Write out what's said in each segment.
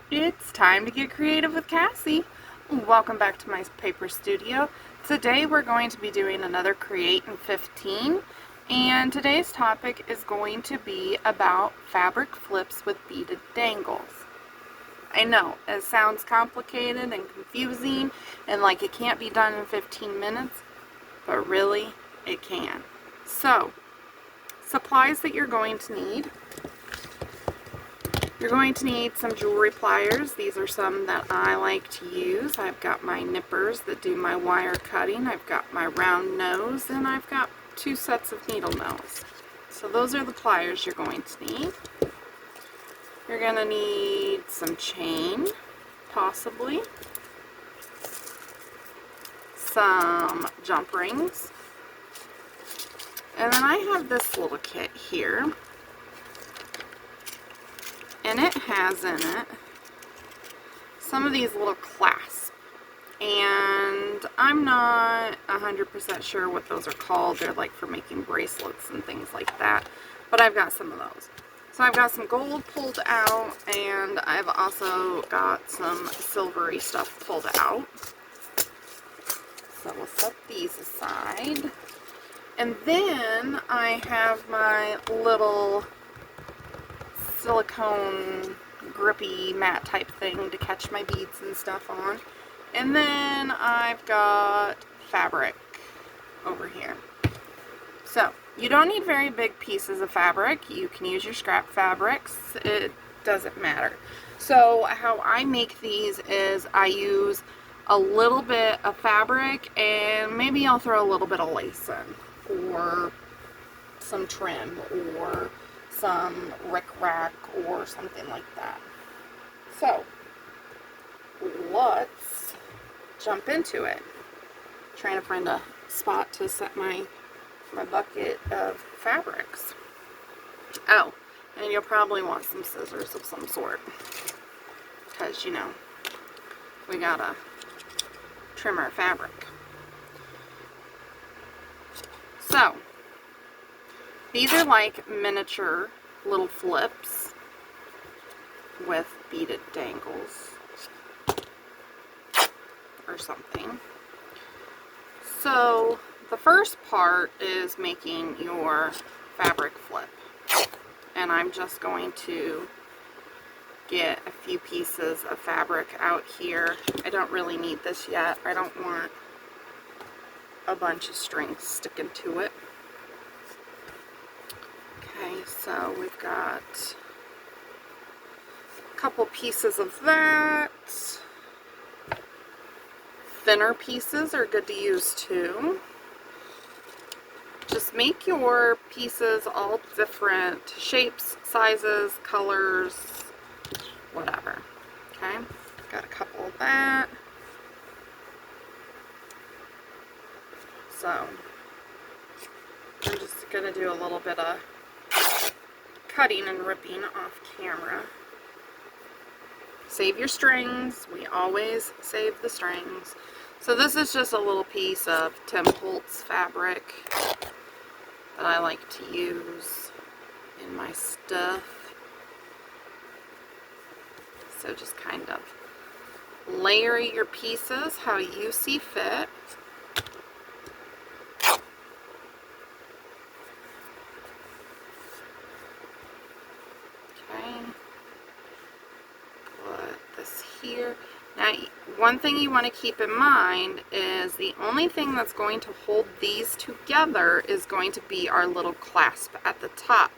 It's time to get creative with Cassie. Welcome back to my paper studio. Today we're going to be doing another Create in 15, and today's topic is going to be about fabric flips with beaded dangles. I know, it sounds complicated and confusing and like it can't be done in 15 minutes, but really it can. So, supplies that you're going to need. You're going to need some jewelry pliers. These are some that I like to use. I've got my nippers that do my wire cutting. I've got my round nose, and I've got 2 sets of needle nose. So those are the pliers you're going to need. You're going to need some chain, possibly. Some jump rings. And then I have this little kit here. And it has in it some of these little clasps, and I'm not 100% sure what those are called. They're like for making bracelets and things like that, but I've got some of those. So I've got some gold pulled out, and I've also got some silvery stuff pulled out. So we'll set these aside. And then I have my little silicone grippy mat type thing to catch my beads and stuff on. And then I've got fabric over here. So you don't need very big pieces of fabric. You can use your scrap fabrics. It doesn't matter. So how I make these is I use a little bit of fabric and maybe I'll throw a little bit of lace in, or some trim, or some rickrack or something like that. So let's jump into it. Trying to find a spot to set my bucket of fabrics. Oh, and you'll probably want some scissors of some sort, because you know we gotta trim our fabric. So these are like miniature little flips with beaded dangles or something. So the first part is making your fabric flip, and I'm just going to get a few pieces of fabric out here. I don't really need this yet. I don't want a bunch of strings sticking to it. Okay, so we've got a couple pieces of that. Thinner pieces are good to use too. Just make your pieces all different shapes, sizes, colors, whatever. Okay, got a couple of that. So I'm just going to do a little bit of cutting and ripping off camera. Save your strings. We always save the strings. So this is just a little piece of Tim Holtz fabric that I like to use in my stuff. So just kind of layer your pieces how you see fit. Here. Now, one thing you want to keep in mind is the only thing that's going to hold these together is going to be our little clasp at the top.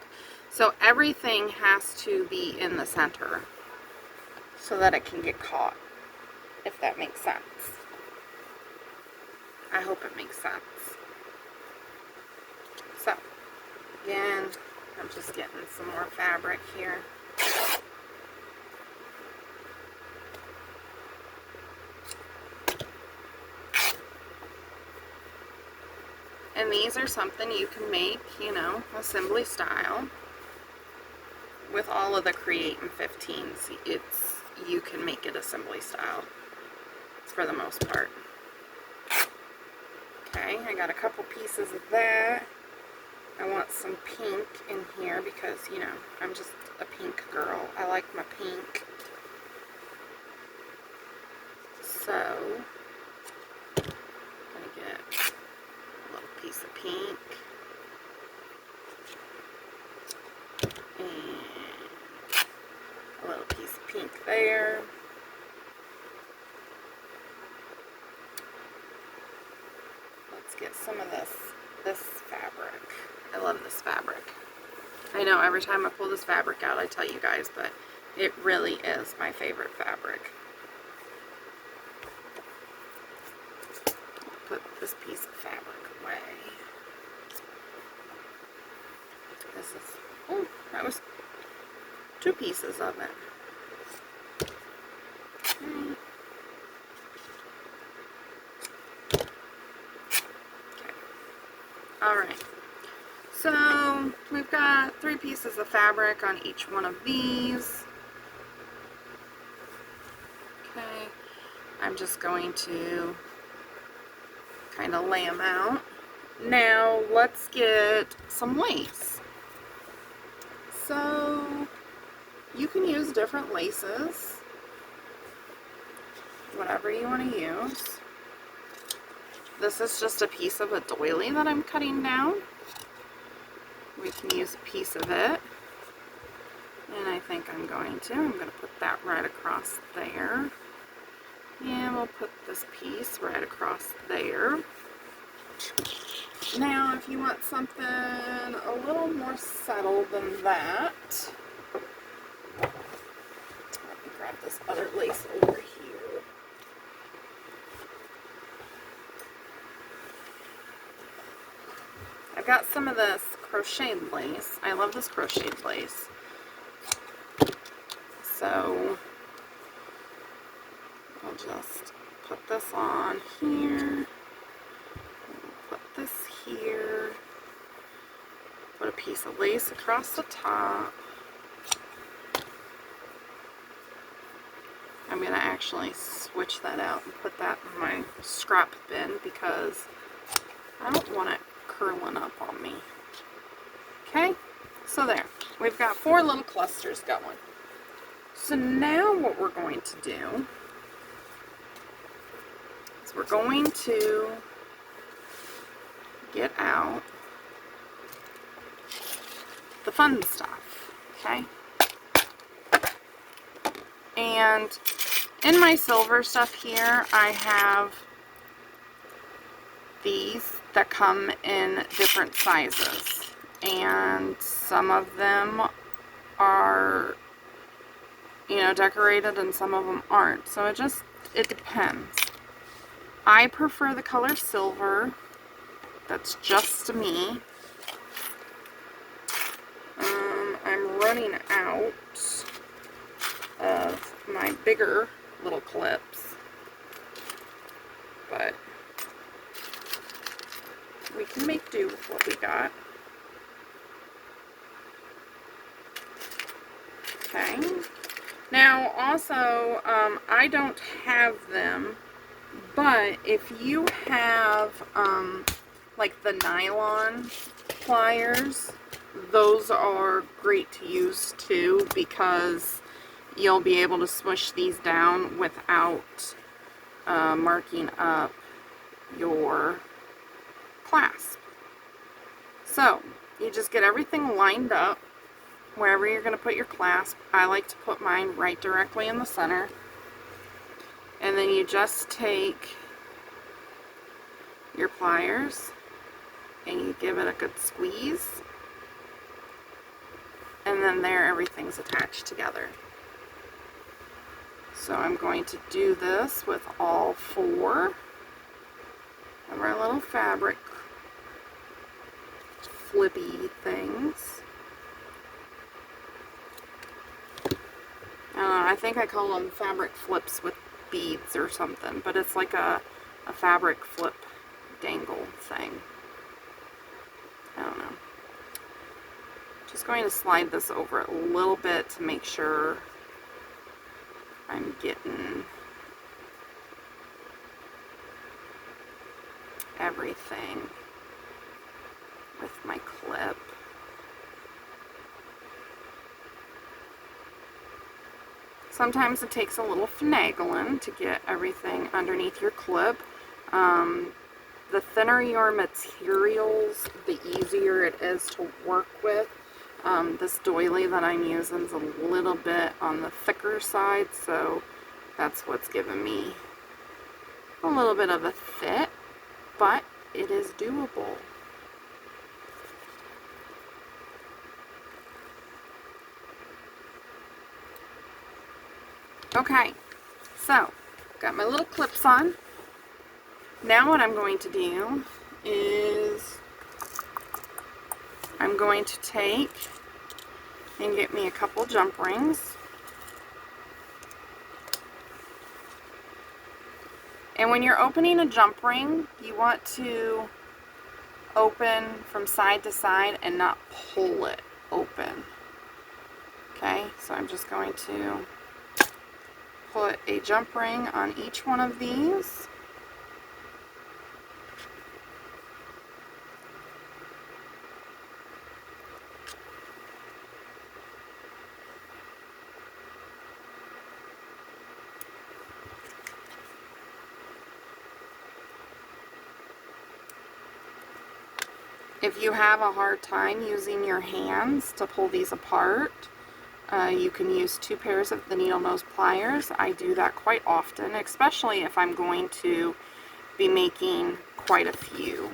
So everything has to be in the center so that it can get caught, if that makes sense. I hope it makes sense. So, again, I'm just getting some more fabric here. And these are something you can make, you know, assembly style. With all of the Create in 15s, you can make it assembly style for the most part. Okay, I got a couple pieces of that. I want some pink in here because, you know, I'm just a pink girl. I like my pink. So, I'm gonna get a little piece of pink and a little piece of pink there. Let's get some of this fabric. I love this fabric. I know every time I pull this fabric out I tell you guys, but it really is my favorite fabric. Put this piece of fabric away. This is, oh, that was 2 pieces of it. Okay. Alright, so we've got 3 pieces of fabric on each one of these. Okay, I'm just going to kind of lay them out. Now let's get some lace. So you can use different laces, whatever you want to use. This is just a piece of a doily that I'm cutting down. We can use a piece of it. And I think I'm going to put that right across there. And we'll put this piece right across there. Now, if you want something a little more subtle than that, let me grab this other lace over here. I've got some of this crocheted lace. I love this crocheted lace. So I'll just put this on here. Put this here. Put a piece of lace across the top. I'm going to actually switch that out and put that in my scrap bin because I don't want it curling up on me. Okay, so there. We've got 4 little clusters going. So now what we're going to do is we're going to get out the fun stuff, okay? And in my silver stuff here, I have these that come in different sizes, and some of them are, you know, decorated and some of them aren't, so it depends. I prefer the color silver. That's just me. I'm running out of my bigger little clips, but we can make do with what we got. Okay. Now, also, I don't have them, but if you have, like the nylon pliers, those are great to use too, because you'll be able to smush these down without marking up your clasp. So you just get everything lined up wherever you're going to put your clasp. I like to put mine right directly in the center, and then you just take your pliers and you give it a good squeeze, and then there everything's attached together. So I'm going to do this with all 4 of our little fabric flippy things. I think I call them fabric flips with beads or something, but it's like a fabric flip dangle thing. I don't know. Just going to slide this over a little bit to make sure I'm getting everything with my clip. Sometimes it takes a little finagling to get everything underneath your clip. The thinner your materials, the easier it is to work with. This doily that I'm using is a little bit on the thicker side, so that's what's giving me a little bit of a fit, but it is doable. Okay, so got my little clips on. Now what I'm going to do is I'm going to take and get me a couple jump rings. And when you're opening a jump ring, you want to open from side to side and not pull it open. Okay, so I'm just going to put a jump ring on each one of these. If you have a hard time using your hands to pull these apart, you can use 2 pairs of the needle nose pliers. I do that quite often, especially if I'm going to be making quite a few.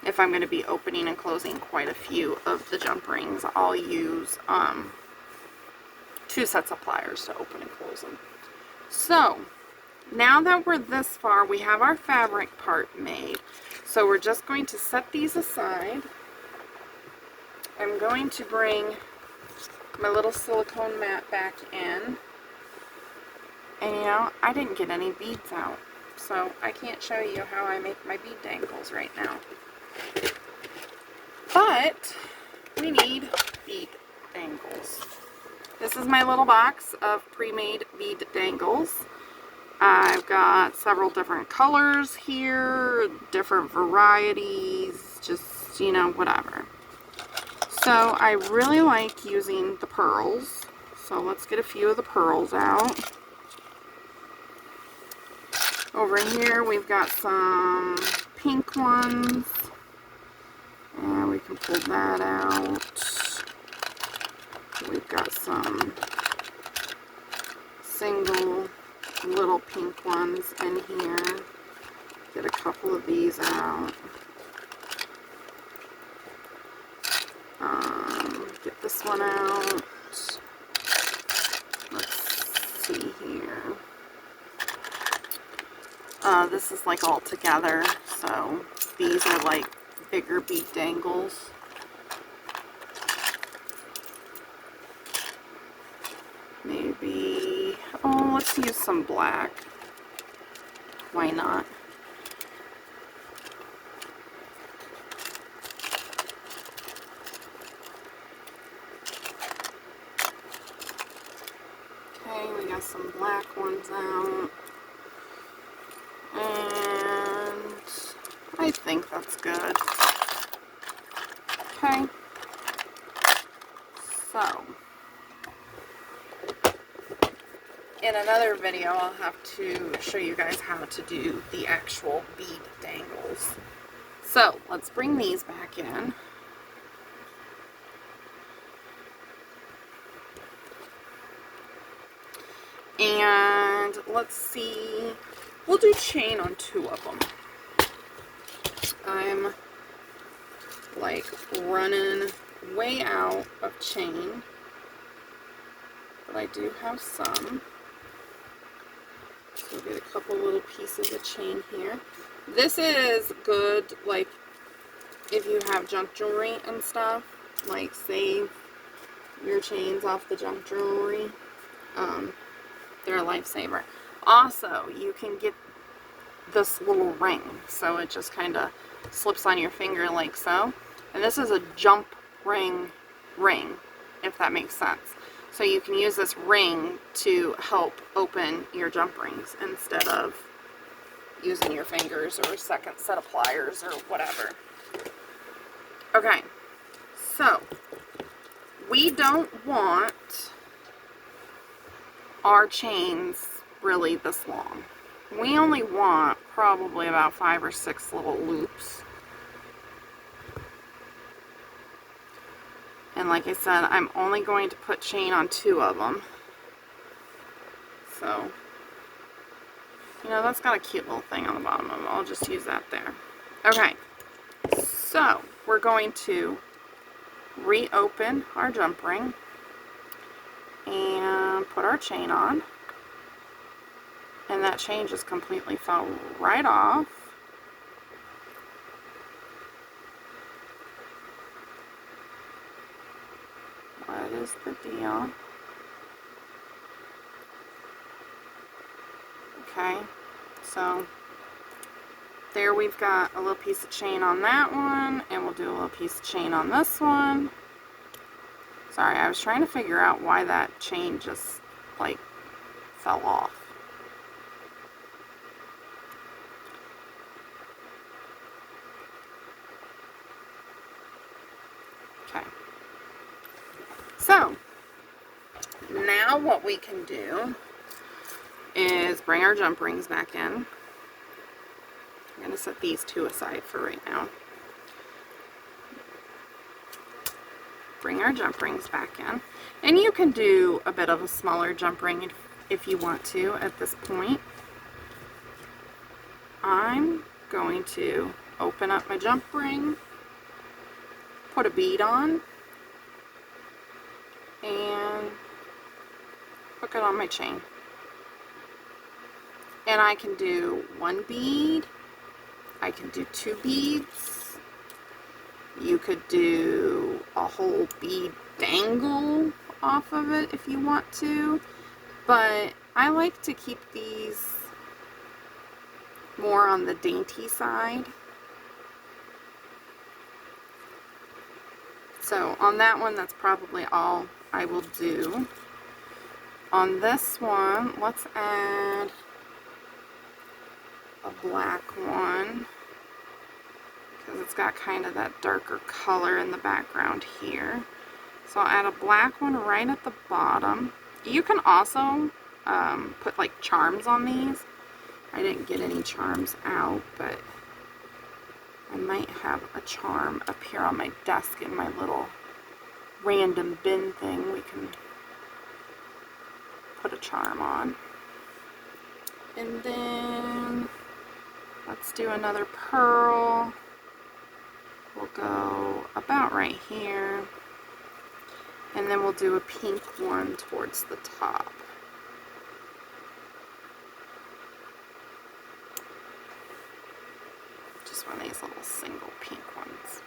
If I'm going to be opening and closing quite a few of the jump rings, I'll use 2 sets of pliers to open and close them. So, now that we're this far, we have our fabric part made. So we're just going to set these aside. I'm going to bring my little silicone mat back in. And you know, I didn't get any beads out, so I can't show you how I make my bead dangles right now. But we need bead dangles. This is my little box of pre-made bead dangles. I've got several different colors here, different varieties, just, you know, whatever. So I really like using the pearls. So let's get a few of the pearls out. Over here we've got some pink ones. And we can pull that out. We've got some single little pink ones in here. Get a couple of these out. Get this one out. Let's see here. This is like all together, so these are like bigger bead dangles. Maybe, oh, let's use some black. Why not? Okay, we got some black ones out. And I think that's good. Okay. So, in another video, I'll have to show you guys how to do the actual bead dangles. So, let's bring these back in. And let's see, we'll do chain on 2 of them. I'm like running way out of chain, but I do have some. So we'll get a couple little pieces of chain here. This is good, like, if you have junk jewelry and stuff, like save your chains off the junk jewelry. They're a lifesaver. Also, you can get this little ring, so it just kind of slips on your finger like so. And this is a jump ring, if that makes sense. So you can use this ring to help open your jump rings instead of using your fingers or a second set of pliers or whatever. Okay, so we don't want our chains really this long. We only want probably about 5 or 6 little loops. And like I said, I'm only going to put chain on 2 of them. So, you know, that's got a cute little thing on the bottom of it. I'll just use that there. Okay, so we're going to reopen our jump ring and put our chain on. And that chain just completely fell right off. What is the deal? Okay, so there we've got a little piece of chain on that one, and we'll do a little piece of chain on this one. Sorry, I was trying to figure out why that chain just, like, fell off. Okay. So, now what we can do is bring our jump rings back in. I'm going to set these 2 aside for right now. Bring our jump rings back in. And you can do a bit of a smaller jump ring if you want to at this point. I'm going to open up my jump ring, put a bead on, and hook it on my chain. And I can do 1 bead, I can do 2 beads, you could do a whole bead dangle off of it if you want to, but I like to keep these more on the dainty side. So on that one, that's probably all I will do. On this one, let's add a black one, because it's got kind of that darker color in the background here. So I'll add a black one right at the bottom. You can also put like charms on these. I didn't get any charms out, but I might have a charm up here on my desk in my little random bin thing. We can put a charm on. And then let's do another pearl. We'll go about right here. And then we'll do a pink one towards the top. Just one of these little single pink ones.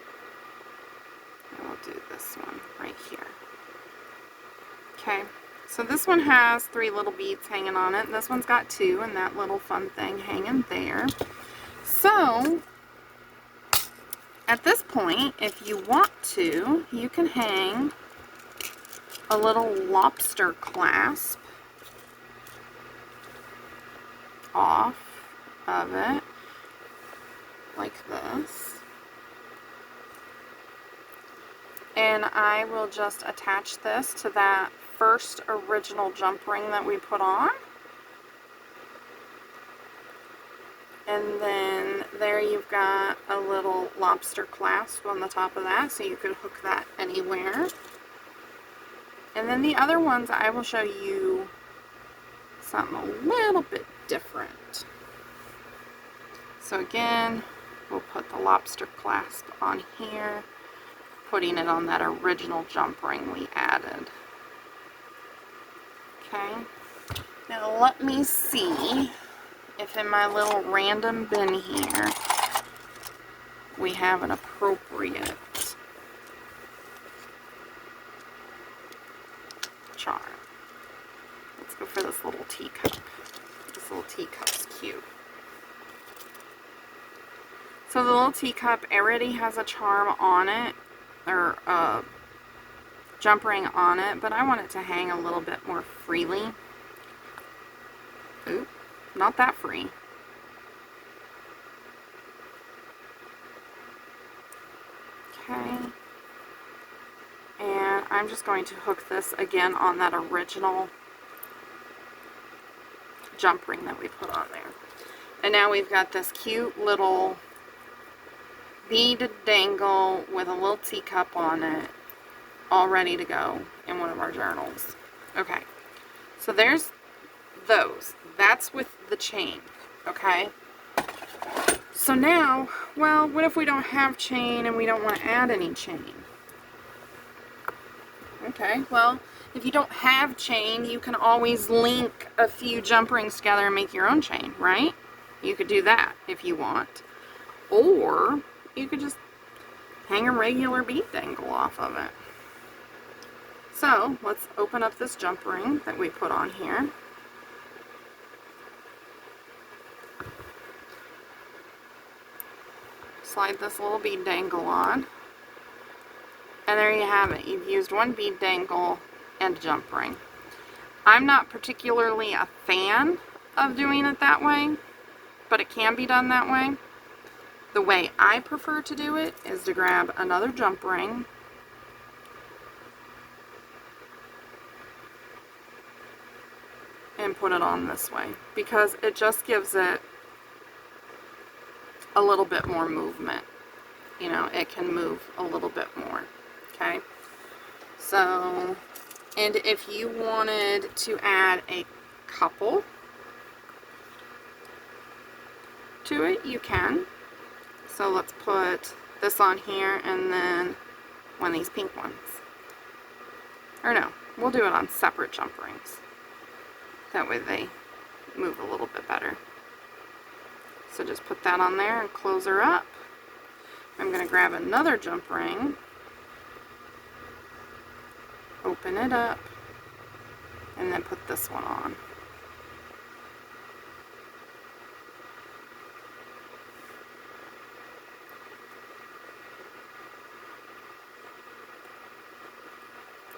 And we'll do this one right here. Okay, so this one has 3 little beads hanging on it, and this one's got 2, and that little fun thing hanging there. So, at this point, if you want to, you can hang a little lobster clasp off of it, like this. And I will just attach this to that first original jump ring that we put on. And then there you've got a little lobster clasp on the top of that, so you could hook that anywhere. And then the other ones, I will show you something a little bit different. So again, we'll put the lobster clasp on here, putting it on that original jump ring we added. Okay, now let me see if in my little random bin here we have an appropriate charm. Let's go for this little teacup. This little teacup's cute. So the little teacup already has a charm on it, or a jump ring on it, but I want it to hang a little bit more freely. Ooh, not that free. Okay. And I'm just going to hook this again on that original jump ring that we put on there. And now we've got this cute little bead dangle with a little teacup on it, all ready to go in one of our journals. Okay, so there's those. That's with the chain, okay? So now, well, what if we don't have chain and we don't want to add any chain? Okay, well, if you don't have chain, you can always link a few jump rings together and make your own chain, right? You could do that if you want. Or you could just hang a regular bead dangle off of it. So let's open up this jump ring that we put on here. Slide this little bead dangle on. And there you have it. You've used one bead dangle and a jump ring. I'm not particularly a fan of doing it that way, but it can be done that way. The way I prefer to do it is to grab another jump ring, and put it on this way, because it just gives it a little bit more movement. You know, it can move a little bit more. Okay, so, and if you wanted to add a couple to it, you can. So let's put this on here and then one of these pink ones. Or no, we'll do it on separate jump rings. That way they move a little bit better. So just put that on there and close her up. I'm going to grab another jump ring, open it up, and then put this one on.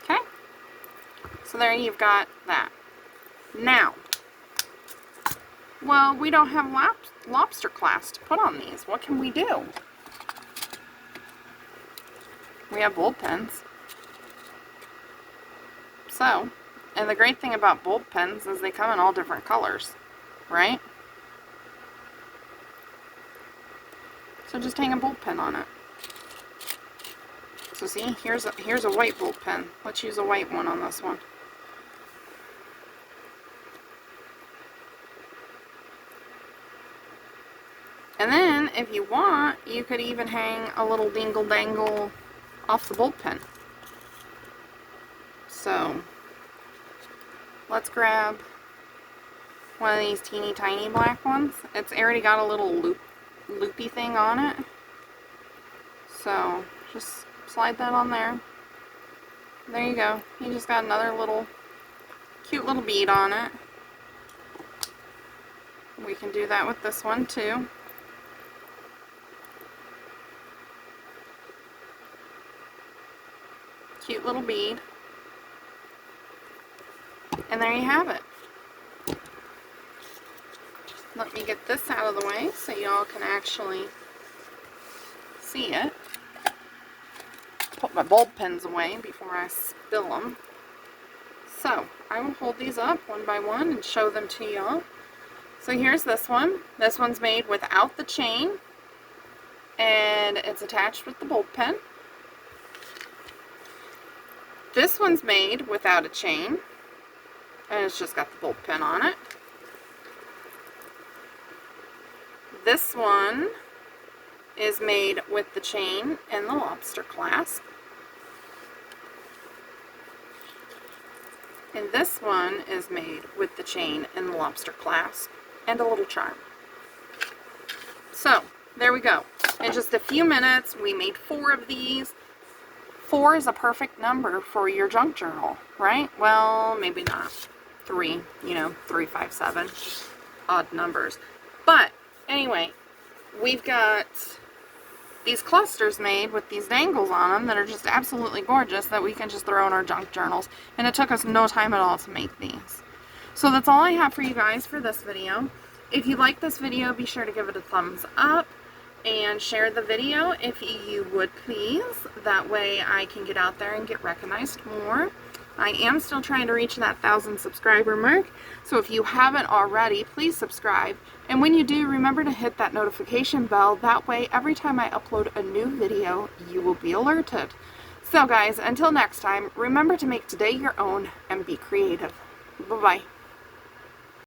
Okay, so there you've got that. Now, well, we don't have lobster clasps to put on these. What can we do? We have bulb pens. So, and the great thing about bulb pens is they come in all different colors, right? So just hang a bulb pen on it. So see, here's a white bulb pen. Let's use a white one on this one. And then, if you want, you could even hang a little dingle dangle off the bulb pen. So, let's grab one of these teeny tiny black ones. It's already got a little loopy thing on it. So, just slide that on there. There you go. You just got another little cute little bead on it. We can do that with this one too. Cute little bead. And there you have it. Let me get this out of the way so y'all can actually see it. Put my bulb pens away before I spill them. So, I will hold these up one by one and show them to y'all. So here's this one. This one's made without the chain, and it's attached with the bulb pen. This one's made without a chain, and it's just got the bulb pen on it. This one is made with the chain and the lobster clasp. And this one is made with the chain and the lobster clasp and a little charm. So, there we go. In just a few minutes, we made 4 of these. 4 is a perfect number for your junk journal, right? Well, maybe not. 3, 3, 5, 7, odd numbers. But anyway, we've got these clusters made with these dangles on them that are just absolutely gorgeous that we can just throw in our junk journals. And it took us no time at all to make these. So that's all I have for you guys for this video. If you like this video, be sure to give it a thumbs up and share the video if you would please. That way I can get out there and get recognized more. I am still trying to reach that 1,000 subscriber mark, so if you haven't already, please subscribe. And when you do, remember to hit that notification bell. That way, every time I upload a new video, you will be alerted. So guys, until next time, remember to make today your own and be creative. Bye-bye.